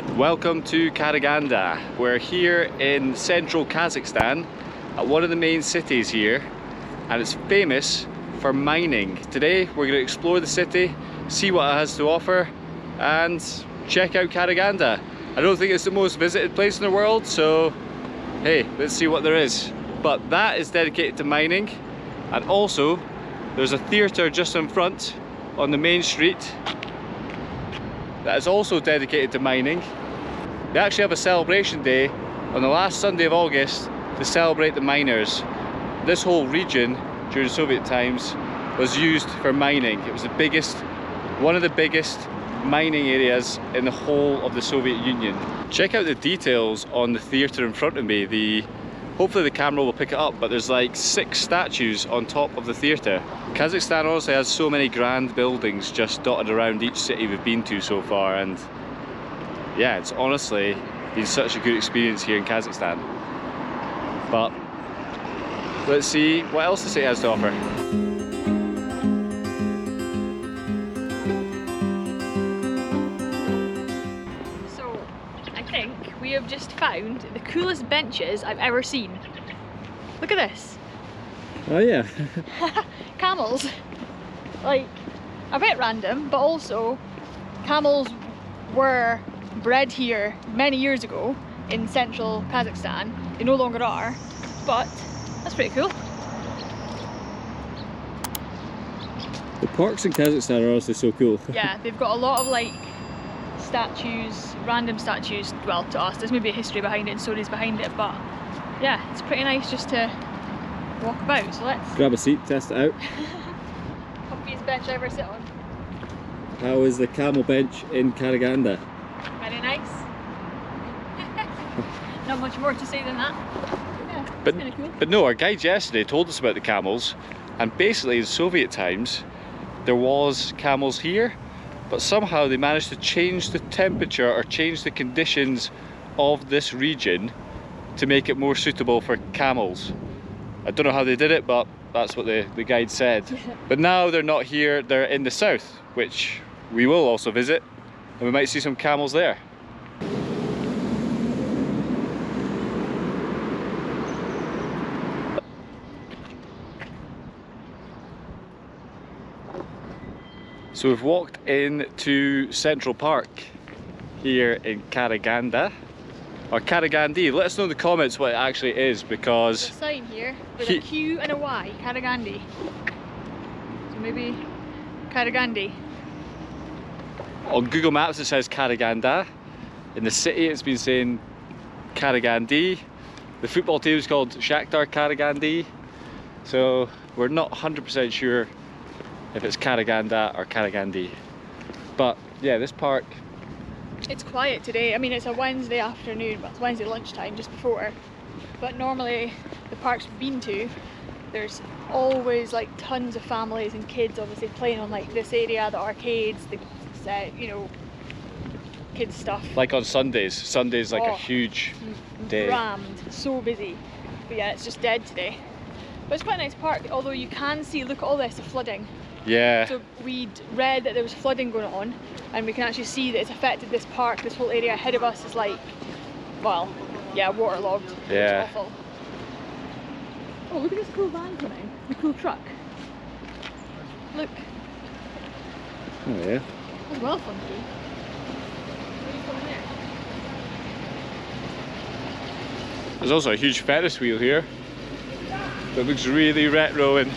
Welcome to Karaganda. We're here in central Kazakhstan at one of the main cities here, and it's famous for mining. Today we're going to explore the city, see what it has to offer, and check out Karaganda. I don't think it's the most visited place in the world, so hey, let's see what there is. But that is dedicated to mining, and also there's a theatre just in front on the main street that is also dedicated to mining. They actually have a celebration day on the last Sunday of August to celebrate the miners. This whole region during Soviet times was used for mining. It was one of the biggest mining areas in the whole of the Soviet Union. Check out the details on the theatre in front of me. Hopefully the camera will pick it up, but there's like 6 statues on top of the theatre. Kazakhstan honestly has so many grand buildings just dotted around each city we've been to so far, and yeah, it's honestly been such a good experience here in Kazakhstan. But let's see what else the city has to offer. We have just found the coolest benches I've ever seen. Look at this. Oh yeah. Camels. Like, a bit random, but also camels were bred here many years ago in central Kazakhstan. They no longer are, but that's pretty cool. The parks in Kazakhstan are honestly so cool. Yeah, they've got a lot of like statues, random statues. Well, to us there's maybe a history behind it and stories behind it, but yeah, it's pretty nice just to walk about. So let's grab a seat, test it out. Comfiest bench I ever sit on. How is the camel bench in Karaganda? Very nice. Not much more to say than that. Yeah, but, it's cool. But no, our guide yesterday told us about the camels, and basically in Soviet times there was camels here, but somehow they managed to change the temperature or change the conditions of this region to make it more suitable for camels. I don't know how they did it, but that's what the guide said. But now they're not here, they're in the south, which we will also visit, and we might see some camels there. So we've walked into Central Park here in Karaganda, or Karagandy. Let us know in the comments what it actually is, because there's a sign here with a Q and a Y, Karagandy. So maybe Karaghandy. On Google Maps it says Karaganda. In the city it's been saying Karagandy. The football team is called Shakhtar Karagandy. So we're not 100% sure if it's Karaganda or Karaghandy. But yeah, this park, it's quiet today. I mean, it's a Wednesday afternoon, but it's Wednesday lunchtime just before. But normally the parks we've been to, there's always like tons of families and kids obviously playing on like this area, the arcades, the you know, kids stuff. Like on Sundays like a huge day. Rammed, so busy. But yeah, it's just dead today. But it's quite a nice park, although you can see, look at all this, the flooding. Yeah. So we'd read that there was flooding going on, and we can actually see that it's affected this park. This whole area ahead of us is like, well, yeah, waterlogged. Yeah. It's awful. Oh, look at this cool van coming. The cool truck. Look. Oh yeah. That's well funky. What's going there? There's also a huge Ferris wheel here that looks really retro and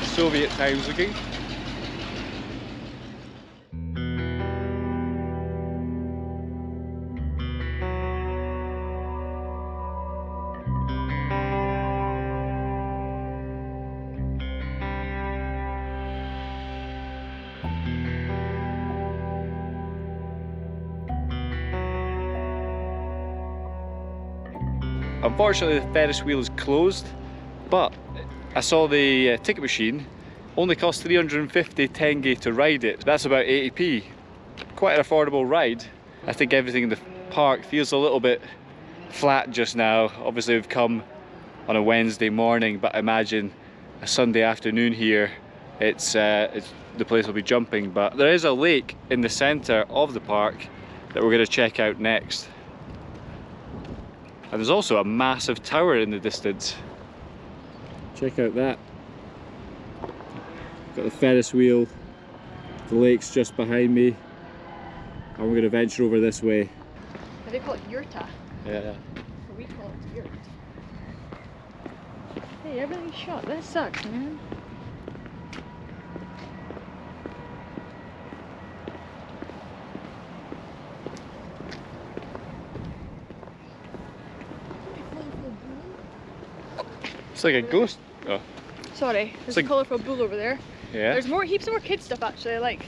Soviet times looking. Unfortunately the Ferris wheel is closed, but I saw the ticket machine only cost 350 tenge to ride it. That's about 80p. Quite an affordable ride. I think everything in the park feels a little bit flat just now. Obviously we've come on a Wednesday morning, but imagine a Sunday afternoon here. It's the place will be jumping, but there is a lake in the centre of the park that we're going to check out next. And there's also a massive tower in the distance. Check out that. Got the Ferris wheel, the lake's just behind me, and we're going to venture over this way. They call it yurta. Yeah. We call it yurt. Hey, everything's shut. That sucks, man. It's like a ghost. Oh. Sorry, there's like a colourful bull over there. Yeah. There's heaps of more kid stuff actually, like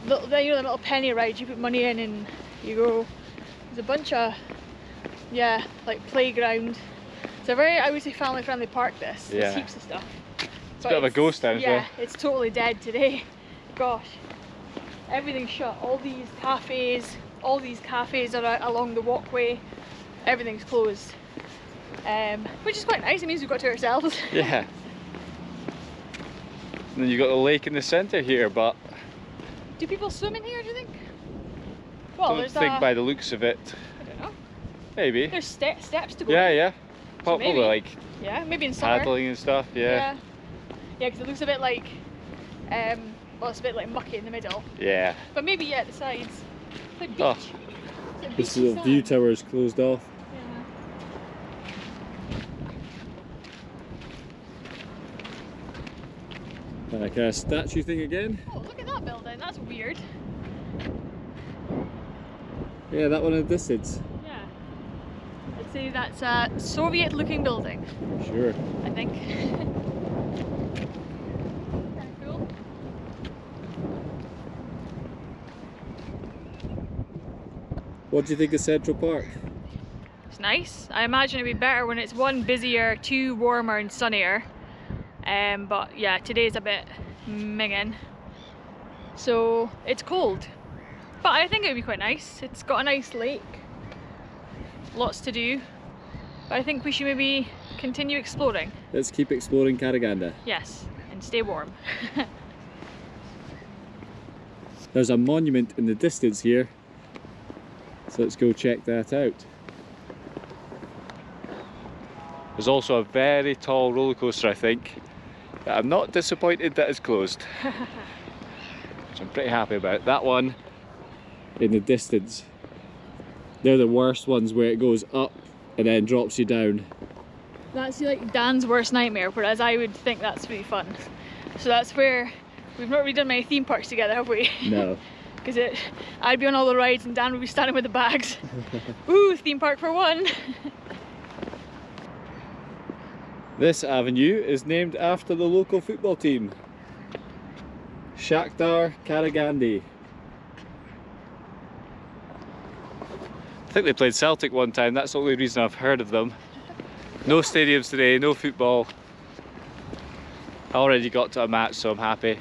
you know, the little penny rides you put money in and you go. There's a bunch of, yeah, like playground. It's a very, I would say, family friendly park this. Yeah. There's heaps of stuff. It's a bit of a ghost town. Yeah, it's totally dead today. Gosh, everything's shut. All these cafes are along the walkway. Everything's closed. Which is quite nice, it means we've got to ourselves. Yeah. And then you've got the lake in the centre here, but... Do people swim in here, do you think? Well, don't think by the looks of it. I don't know. Maybe. There's steps to go. Yeah. So Probably like yeah, maybe in summer. paddling and stuff, yeah. Yeah, because it looks a bit like, well, it's a bit like mucky in the middle. Yeah. But maybe, yeah, at the sides. It's like beach. Oh. It's like This beachy little view sand. tower is closed off. Like a statue thing again. Oh, look at that building. That's weird. Yeah, that one in the distance. Yeah. I'd say that's a Soviet-looking building. Sure. I think. Kinda cool. What do you think of Central Park? It's nice. I imagine it'd be better when it's one busier, two warmer and sunnier. But yeah, today's a bit minging. So it's cold. But I think it would be quite nice. It's got a nice lake. Lots to do. But I think we should maybe continue exploring. Let's keep exploring Karaganda. Yes, and stay warm. There's a monument in the distance here, so let's go check that out. There's also a very tall roller coaster, I think. I'm not disappointed that it's closed. Which I'm pretty happy about. That one in the distance. They're the worst ones where it goes up and then drops you down. That's like Dan's worst nightmare, whereas I would think that's really fun. So that's where we've not really done many theme parks together, have we? No. Because I'd be on all the rides and Dan would be standing with the bags. Ooh, theme park for one. This avenue is named after the local football team, Shakhtar Karagandy. I think they played Celtic one time, that's the only reason I've heard of them. No stadiums today, no football. I already got to a match, so I'm happy.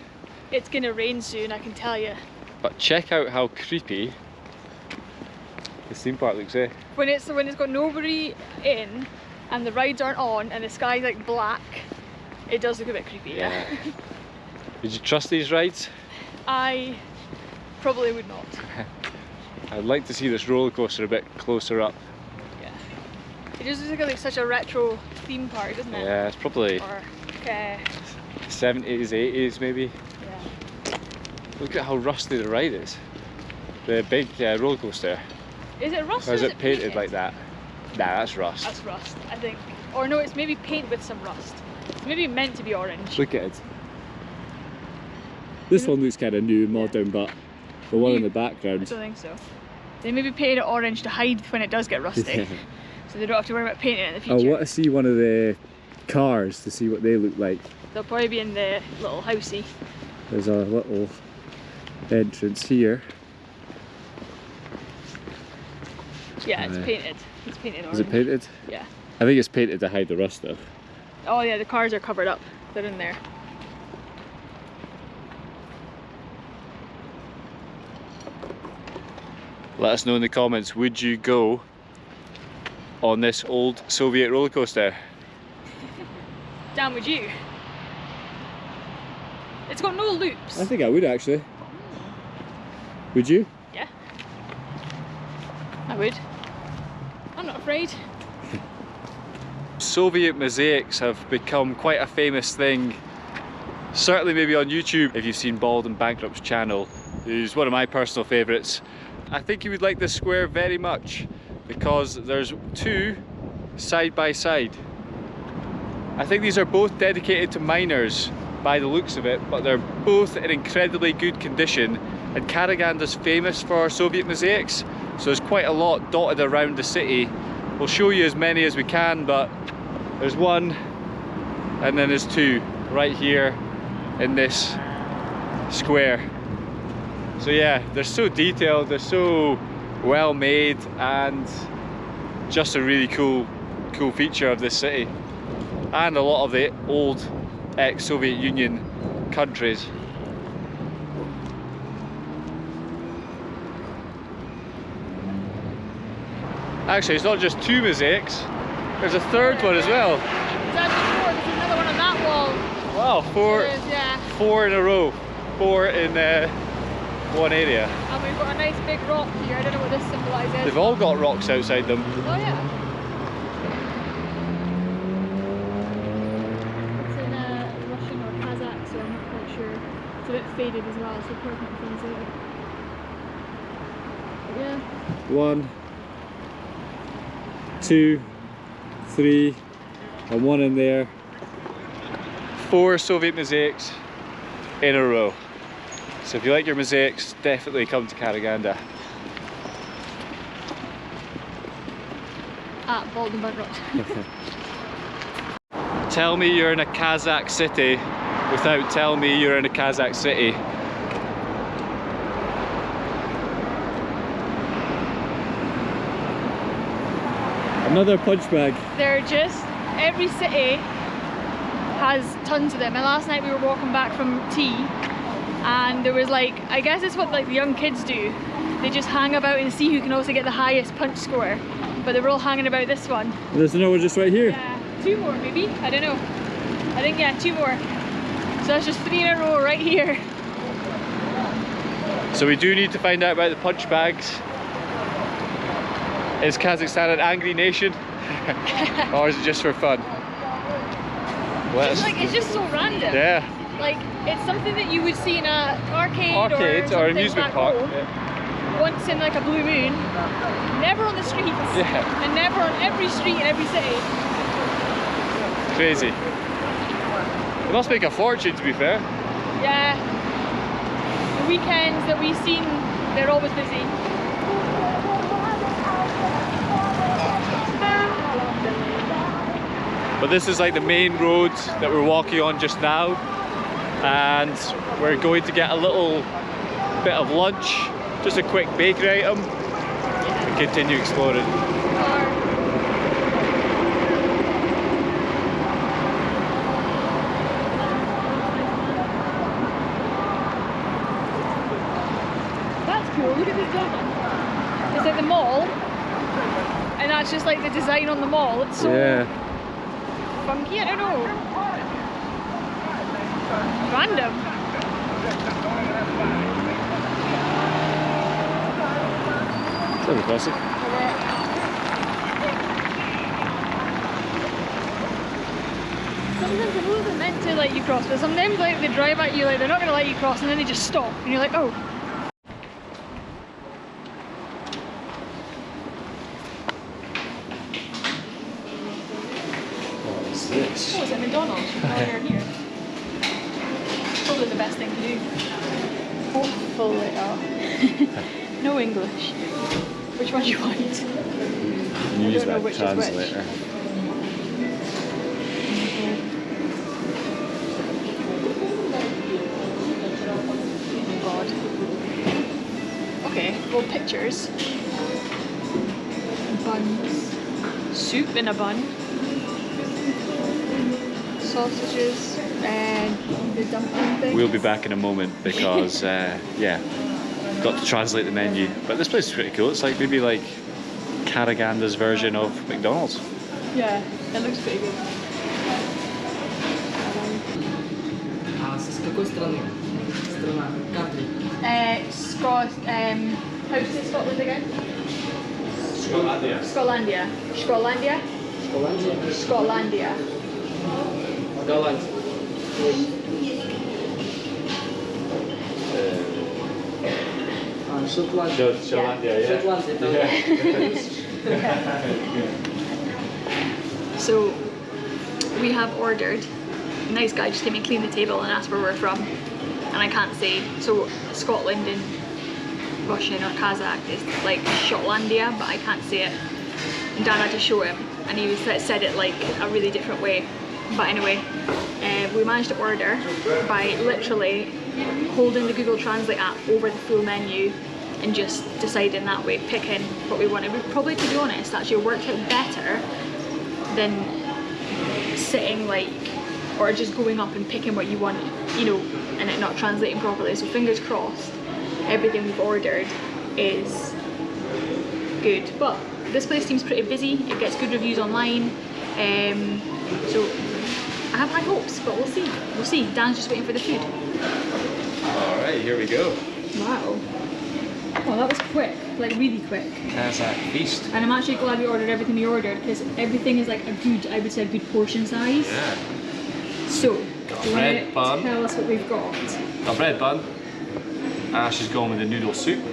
It's gonna rain soon, I can tell you. But check out how creepy this theme park looks, eh? When it's got nobody in and the rides aren't on and the sky's like black, it does look a bit creepy, yeah. Would you trust these rides? I probably would not. I'd like to see this roller coaster a bit closer up. Yeah. It just looks like such a retro theme park, doesn't it? Yeah, it's probably Or, 70s, 80s maybe. yeah. Look at how rusty the ride is. The big roller coaster. Is it rust Or is it painted like that? Nah, that's rust. That's rust, I think. Or no, it's maybe paint with some rust. It's maybe meant to be orange. Look at it. This one looks kind of new and modern, but the one in the I background. don't think so. They maybe painted it orange to hide when it does get rusty. So they don't have to worry about painting it in the future. I want to see one of the cars to see what they look like. They'll probably be in the little housey. There's a little entrance here. Yeah, it's painted. It's painted orange. Is it painted? Yeah. I think it's painted to hide the rust though. Oh yeah, the cars are covered up. They're in there. Let us know in the comments, would you go on this old Soviet roller coaster? Dan, would you? It's got no loops. I think I would actually. Would you? Yeah. I would. I'm not afraid. Soviet mosaics have become quite a famous thing, certainly maybe on YouTube if you've seen Bald and Bankrupt's channel, who's one of my personal favourites. I think you would like this square very much because there's two side by side. I think these are both dedicated to miners by the looks of it, but they're both in incredibly good condition, and Karaganda's famous for Soviet mosaics, so there's quite a lot dotted around the city. We'll show you as many as we can, but there's one and then there's two right here in this square. So yeah, they're so detailed, they're so well made, and just a really cool feature of this city and a lot of the old ex-Soviet Union countries. Actually, it's not just two mosaics, there's a third one as well. There's actually four, there's another one on that wall. Wow, four in a row. Four in one area. And we've got a nice big rock here, I don't know what this symbolises. They've all got rocks outside them. Oh yeah. It's in Russian or Kazakh, so I'm not quite sure. It's a bit faded as well, so probably can't translate it. But yeah. 1, 2, 3, and one in there. 4 Soviet mosaics in a row. So if you like your mosaics, definitely come to Karaganda. At Bald and Bankrupt. Tell me you're in a Kazakh city without telling me you're in a Kazakh city. Another punch bag. They're just, every city has tons of them, and last night we were walking back from tea and there was like, I guess it's what like the young kids do, they just hang about and see who can also get the highest punch score, but they were all hanging about this one. There's another one just right here. Yeah, 2 more maybe, I don't know. I think yeah, 2 more. So that's just 3 in a row right here. So we do need to find out about the punch bags. Is Kazakhstan an angry nation? Or is it just for fun? It's just so random. Yeah. Like, it's something that you would see in an arcade or amusement park. Yeah. Once in like a blue moon. Never on the streets. Yeah. And never on every street in every city. Crazy. It must make a fortune, to be fair. Yeah. The weekends that we've seen, they're always busy. But this is like the main road that we're walking on just now, and we're going to get a little bit of lunch, just a quick bakery item, and continue exploring. That's cool, look at this building. It's like the mall, and that's just like the design on the mall. It's so funky, I don't know. Random. That's impressive. Sometimes I know they're meant to let you cross, but sometimes like they drive at you like they're not going to let you cross, and then they just stop, and you're like, oh. This. Oh, is it McDonald's? While you're here. Probably the best thing to do. Hopefully. Oh. No English. Which one do you want? Use that translator. Oh my god. Okay, well, pictures. Buns. Soup in a bun. Sausages and the dumpling thing. We'll be back in a moment because yeah, got to translate the menu. But this place is pretty cool. It's like maybe like Karaganda's version of McDonald's. Yeah, it looks pretty good. Страны. Страна. Country. How do you say Scotland again? Scotlandia. Scotlandia. Scotlandia? Голландия. Scotlandia. Голландия. Шотландия. Scotlandia, yeah. Шотландия. So we have ordered. A nice guy just came and cleaned the table and asked where we're from, and I can't say. So Scotland in Russian or Kazakh is like Shotlandia, but I can't say it. And Dad had to show him, and he said it like a really different way. But anyway, we managed to order by literally holding the Google Translate app over the full menu and just deciding that way, picking what we wanted. We probably, to be honest, actually worked out better than sitting like, or just going up and picking what you want, you know, and it not translating properly. So fingers crossed, everything we've ordered is good. But this place seems pretty busy. It gets good reviews online, so I have high hopes. But we'll see. We'll see. Dan's just waiting for the food. All right, here we go. Wow. Well, that was quick, like really quick. Kazakh feast. And I'm actually glad we ordered everything we ordered because everything is like a good, I would say, a good portion size. Yeah. So, Got do you bread want bun. to tell us what we've got? A bread bun. Ash is going with the noodle soup.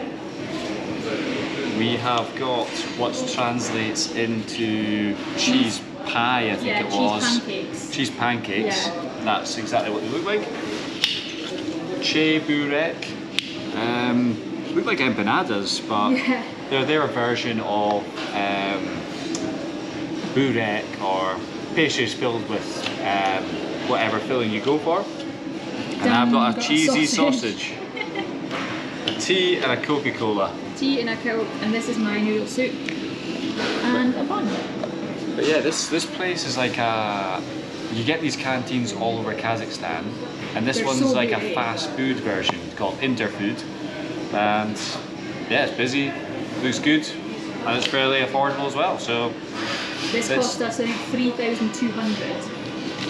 We have got what translates into cheese pie, I think Yeah, it was. cheese pancakes. Cheese pancakes. Yeah. That's exactly what they look like. Burek. Look like empanadas, but Yeah. they're their version of burek, or pastries filled with whatever filling you go for. And I've got a cheesy sausage. A tea and a Coca-Cola. Tea and a Coke, and this is my noodle soup. And a bun. But yeah, this place is like a... You get these canteens all over Kazakhstan, and this They're one's so like big. a fast food version called Interfood. And yeah, it's busy, looks good, and it's fairly affordable as well. So This cost us, I think, 3,200.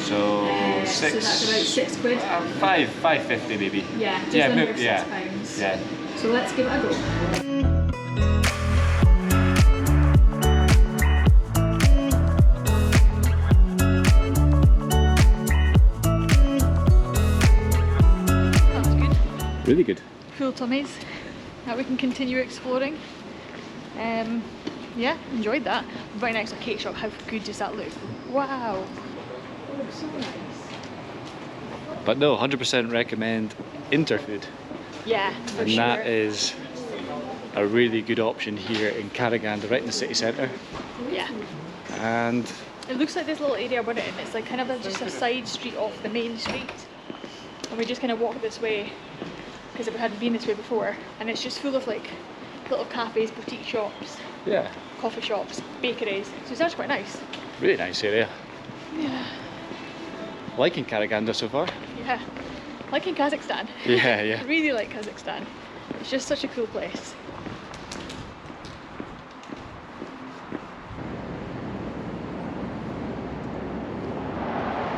So So that's about £6. $5.50 maybe. Yeah, just Yeah, under maybe- yeah. £6. Yeah. So let's give it a go. That was good. Really good. Full tummies. Now we can continue exploring. Yeah, enjoyed that. Right next to a cake shop. How good does that look? Wow. It looks so nice. But no, 100% recommend Interfood. Yeah, for And sure. that is a really good option here in Karaganda, right in the city centre. Yeah. And It looks like this little area we're in. It's like kind of just a side street off the main street. And we just kind of walk this way because we hadn't been this way before. And it's just full of like little cafes, boutique shops, yeah, coffee shops, bakeries. So it's actually quite nice. really nice area. Yeah. Liking Karaganda so far. Yeah. Like in Kazakhstan. Yeah, yeah. I really like Kazakhstan. It's just such a cool place.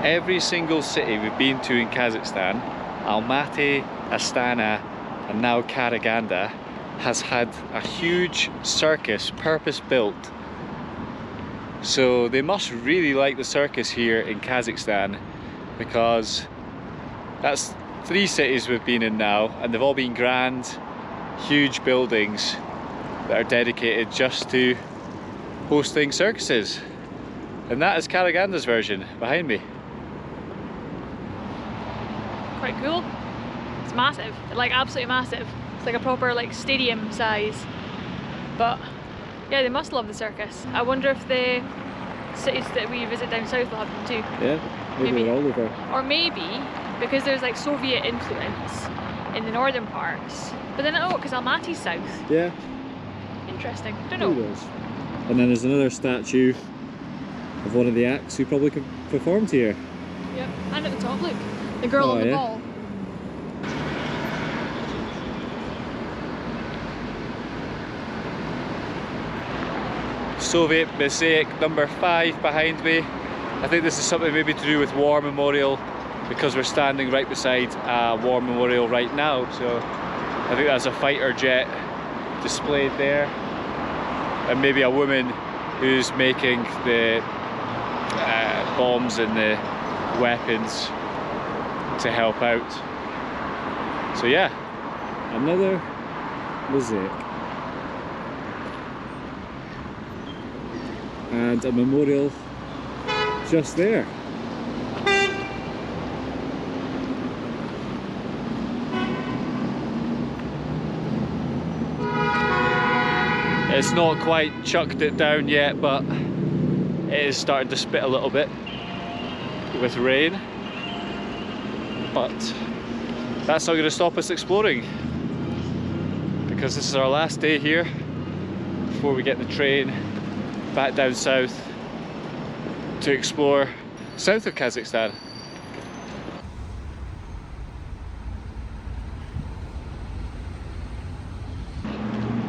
Every single city we've been to in Kazakhstan, Almaty, Astana, and now Karaganda, has had a huge circus purpose-built. So they must really like the circus here in Kazakhstan, because that's 3 cities we've been in now, and they've all been grand, huge buildings that are dedicated just to hosting circuses. And that is Karaganda's version behind me. Quite cool. It's massive, like absolutely massive. It's like a proper like stadium size. But yeah, they must love the circus. I wonder if the cities that we visit down south will have them too. Yeah, Maybe. they're all over. Or maybe because there's like Soviet influence in the northern parts. But then because Almaty's south. Yeah, Interesting. Don't know. and then there's another statue of one of the acts who probably performed here. Yep. And at the top, look, the girl Oh, on the yeah. ball. Soviet mosaic number 5 behind me. I think this is something maybe to do with war memorial because we're standing right beside a war memorial right now. So I think that's a fighter jet displayed there, and maybe a woman who's making the bombs and the weapons to help out. So yeah, another mosaic and a memorial just there. It's not quite chucked it down yet, but it is starting to spit a little bit with rain. But that's not going to stop us exploring, because this is our last day here before we get the train back down south to explore south of Kazakhstan.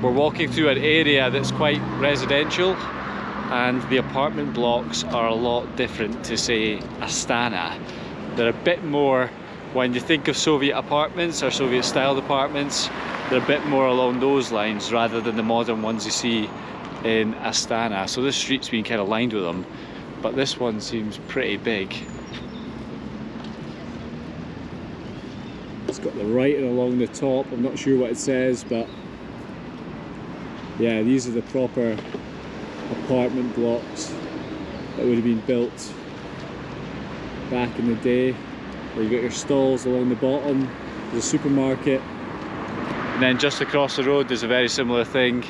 We're walking through an area that's quite residential, and the apartment blocks are a lot different to, say, Astana. They're a bit more, when you think of Soviet apartments or Soviet styled apartments, they're a bit more along those lines rather than the modern ones you see in Astana. So this street's been kind of lined with them, but this one seems pretty big. It's got the writing along the top. I'm not sure what it says, but yeah, these are the proper apartment blocks that would have been built back in the day. You've got your stalls along the bottom, there's a supermarket, and then just across the road there's a very similar thing.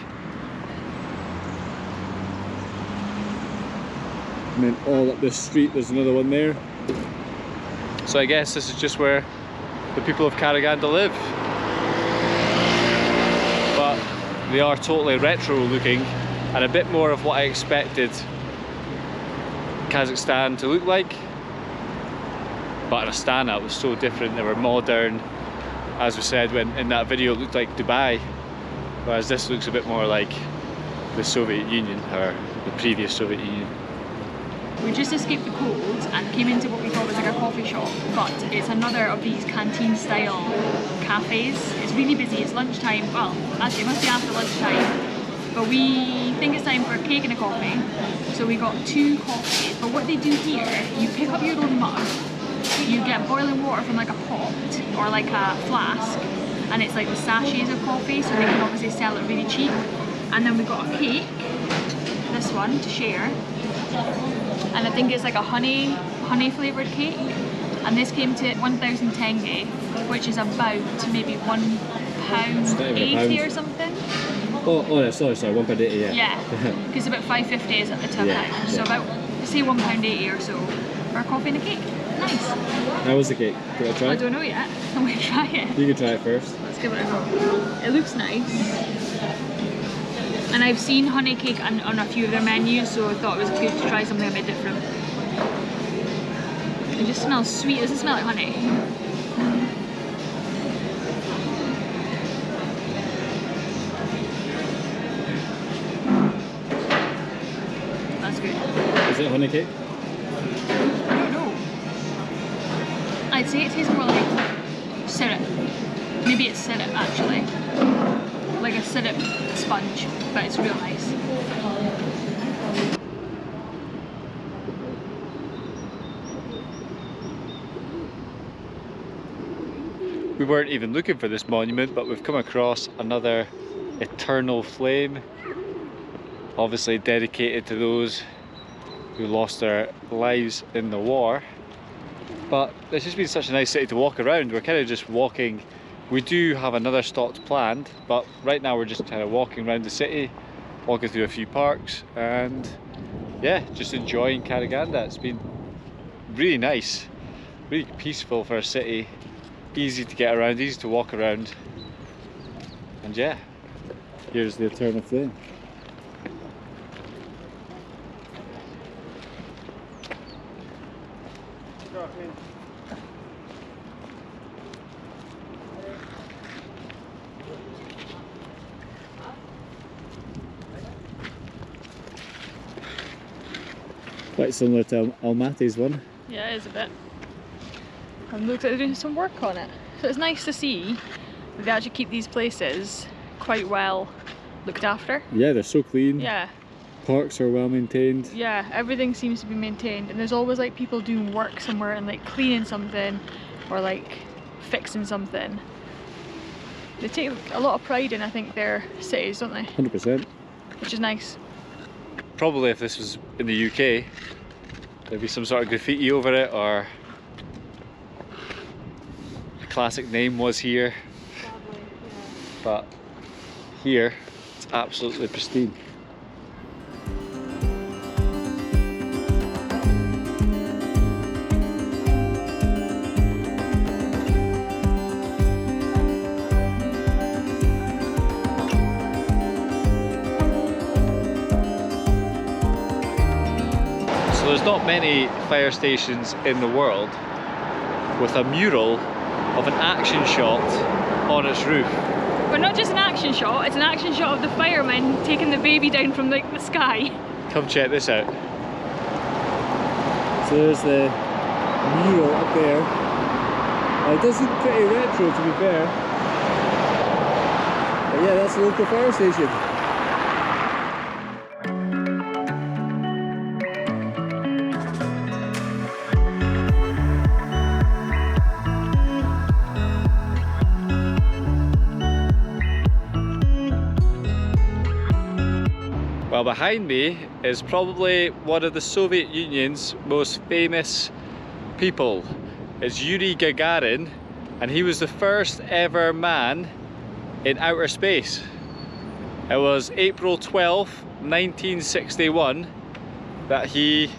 And then all up this street there's another one there. So I guess this is just where the people of Karaganda live. But they are totally retro looking and a bit more of what I expected Kazakhstan to look like. But in Astana it was so different. They were modern. As we said when in that video, it looked like Dubai, whereas this looks a bit more like the Soviet Union, or the previous Soviet Union. We just escaped the cold and came into what we thought was like a coffee shop, but it's another of these canteen style cafes. It's really busy, it's lunchtime, well actually it must be after lunchtime, but we think it's time for a cake and a coffee, so we got 2 coffees. But what they do here, you pick up your own mug, you get boiling water from like a pot or like a flask, and it's like the sachets of coffee, so they can obviously sell it really cheap. And then we got a cake, this one, to share. And I think it's like a honey flavoured cake, and this came to 1,000 tenge, which is about maybe £1.80 or something. Oh, sorry, £1.80, yeah. Yeah, because about 5.50 is at the time, yeah, so about say £1.80 or so for a coffee and a cake. Nice. How was the cake? Can I try? I don't know yet. I'm gonna try it. You can try it first. Let's give it a go. It looks nice. And I've seen honey cake on a few of their menus, so I thought it was good to try something a bit different. It just smells sweet. It doesn't smell like honey. That's good. Is it honey cake? I don't know. I'd say it tastes more like syrup. Maybe it's syrup actually. Like a syrup sponge, but it's real nice. We weren't even looking for this monument, but we've come across another eternal flame, obviously dedicated to those who lost their lives in the war. But it's just been such a nice city to walk around. We're kind of just walking. We do have another stop planned, but right now we're just kind of walking around the city, walking through a few parks, and yeah, just enjoying Karaganda. It's been really nice, really peaceful for a city, easy to get around, easy to walk around, and yeah, here's the eternal flame. Quite similar to Almaty's one. Yeah, it is a bit. and looks like they're doing some work on it. So it's nice to see that they actually keep these places quite well looked after. Yeah, they're so clean. Yeah. Parks are well maintained. Yeah, everything seems to be maintained, and there's always like people doing work somewhere and like cleaning something or like fixing something. They take a lot of pride in, I think, their cities, don't they? 100%. Which is nice. Probably if this was in the UK, there'd be some sort of graffiti over it, or a classic name was here. Probably, yeah. But here, it's absolutely pristine. So there's not many fire stations in the world with a mural of an action shot on its roof. But not just an action shot, it's an action shot of the firemen taking the baby down from like the sky. Come check this out. So there's the mural up there. It does look pretty retro, to be fair. But yeah, that's the local fire station. Well, behind me is probably one of the Soviet Union's most famous people. It's Yuri Gagarin, and he was the first ever man in outer space. It was April 12th, 1961 that he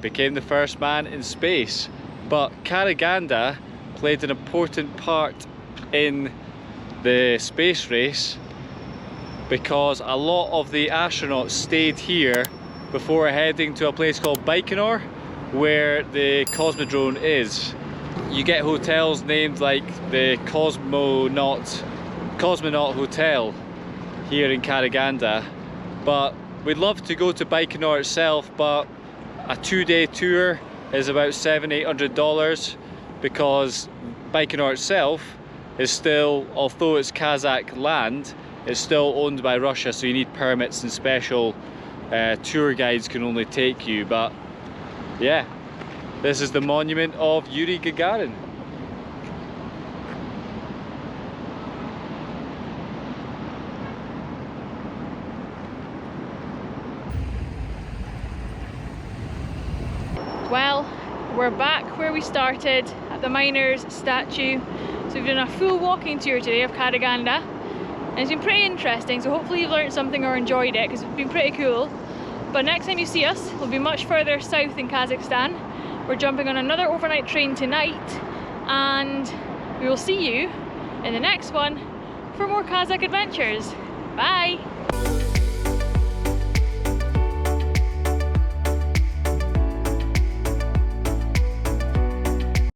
became the first man in space. But Karaganda played an important part in the space race, because a lot of the astronauts stayed here before heading to a place called Baikonur, where the Cosmodrome is. You get hotels named like the Cosmonaut Hotel here in Karaganda, but we'd love to go to Baikonur itself, but a 2-day tour is about $700–800, because Baikonur itself is still, although it's Kazakh land, it's still owned by Russia, so you need permits, and special tour guides can only take you. But yeah, this is the monument of Yuri Gagarin. Well, we're back where we started, at the miners' statue. So we've done a full walking tour today of Karaganda. And it's been pretty interesting, so hopefully you've learned something or enjoyed it, because it's been pretty cool. But next time you see us, we'll be much further south in Kazakhstan. We're jumping on another overnight train tonight, and we will see you in the next one for more Kazakh adventures. Bye!